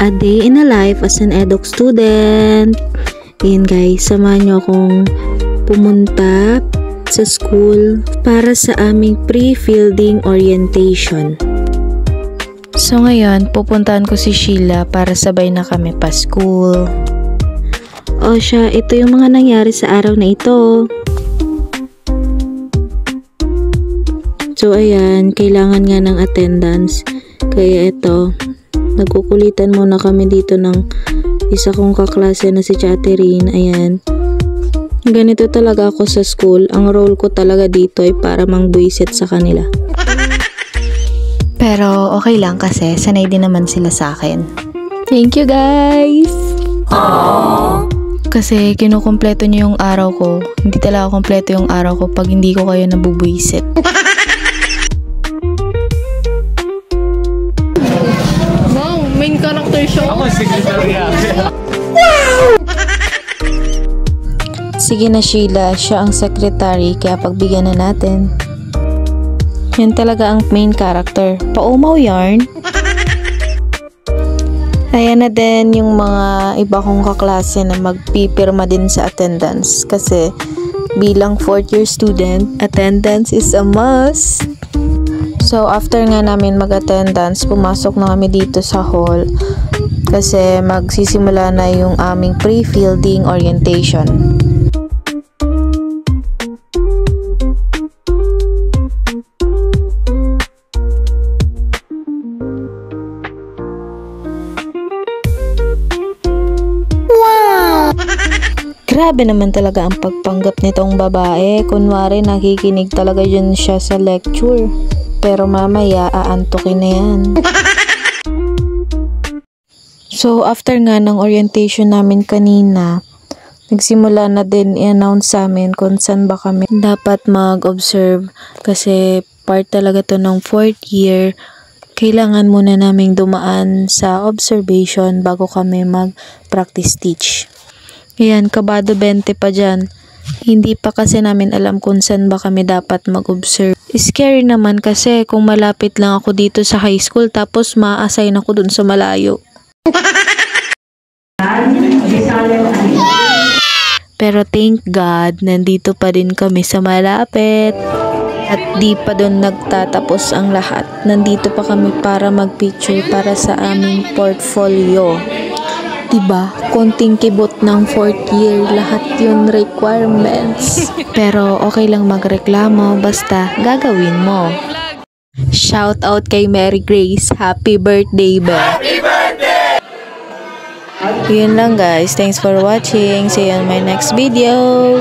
A day in a life as an eduk student. Ayan guys, samahan nyo akong pumunta sa school para sa aming pre-fielding orientation. So ngayon, pupuntahan ko si Sheila para sabay na kami pa school. O siya, ito yung mga nangyari sa araw na ito. So ayan, kailangan nga ng attendance. Kaya ito, nagkukulitan muna kami dito ng isa kong kaklase na si Catherine. Ayan. Ganito talaga ako sa school. Ang role ko talaga dito ay para mangbuisit sa kanila. Pero okay lang kasi sanay din naman sila sa akin. Thank you guys! Aww. Kasi kinukumpleto niyo yung araw ko. Hindi talaga kumpleto yung araw ko pag hindi ko kayo nabubuisit. Main character siya. Ako secretary. Wow! Sige na Sheila, siya ang secretary kaya pagbigyan na natin. Yan talaga ang main character. Paumaw yarn. Ayan na din yung mga iba kong kaklase na magpipirma din sa attendance kasi bilang 4th year student, attendance is a must. So, after nga namin mag-attendance, pumasok na kami dito sa hall kasi magsisimula na yung aming pre-fielding orientation. Wow! Grabe naman talaga ang pagpanggap nitong babae. Kunwari, nakikinig talaga dyan siya sa lecture. Pero mamaya, aantukin na yan. So, after nga ng orientation namin kanina, nagsimula na din i-announce sa amin kung saan ba kami dapat mag-observe. Kasi part talaga to ng 4th year. Kailangan muna naming dumaan sa observation bago kami mag-practice teach. Ayan, kabado 20 pa dyan. Hindi pa kasi namin alam kung saan ba kami dapat mag-observe. Scary naman kasi kung malapit lang ako dito sa high school tapos ma-assign ako dun sa malayo. Pero thank God, nandito pa din kami sa malapit. At di pa dun nagtatapos ang lahat. Nandito pa kami para mag-picture para sa aming portfolio. Diba? Konting kibot ng 4th year, lahat yun requirements. Pero okay lang magreklamo, basta gagawin mo. Shout out kay Mary Grace. Happy birthday, ba? Happy birthday! Yun lang guys. Thanks for watching. See you on my next video.